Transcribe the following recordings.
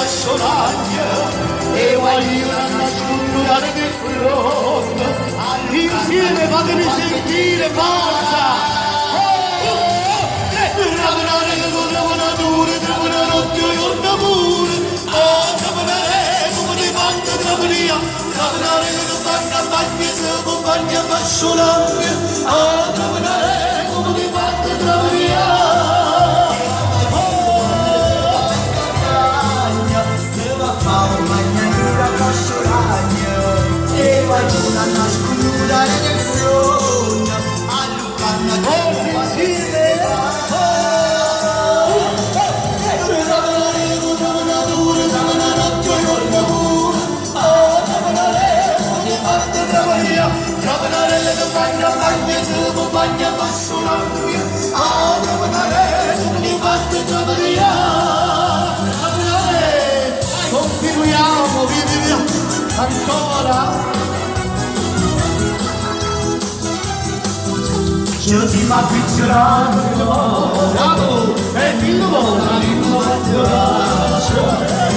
sognare e voglio nascondere che fronte all'insieme fatemi sentire forza. Travolare che volevano dure, trovano notte e giorno pure. Travolare come di fanno travolia, travolare che non fanno a bagni se compagna ma solare. Travolare come di fanno travolia. Una nascondere nel sogno a Lucanna travolare le compagna bagna se compagna ma solare. Travolare come di fanno travolia. Travolare continuiamo, viviamo ancora. Io ti ma picciolato, Bravo, e dillo buona, dillo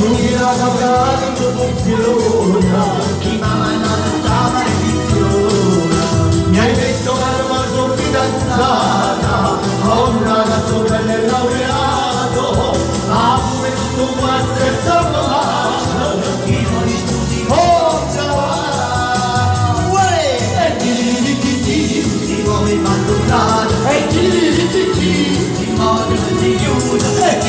tu mi hai lavorato in tuo funziona, chi mamma non stava lezione. Mi hai detto che non sono fidanzata, ho un ragazzo bello e laureato, ma come tutto può essere salvato, chi non li studi forza. E ti vuoi abbandonare, e ti muovi di chiusa, e ti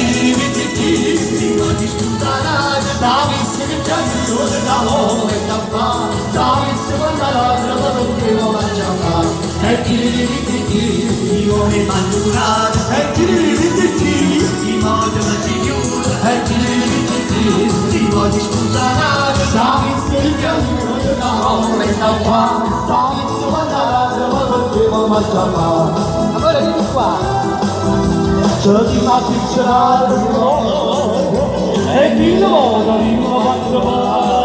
vuoi scusare. Davisse che già il giorno da uomo e da fa, Davisse quando l'altro non devo mangiare. E ti vuoi abbandonare, e ti muovi di chiusa, e ti vuoi scusare. Davisse che già il giorno da uomo e da fa, Davisse quando l'altro non devo mangiare. Allora vieni qua. Io ti ma picciolato, e dillo buona, dillo buona.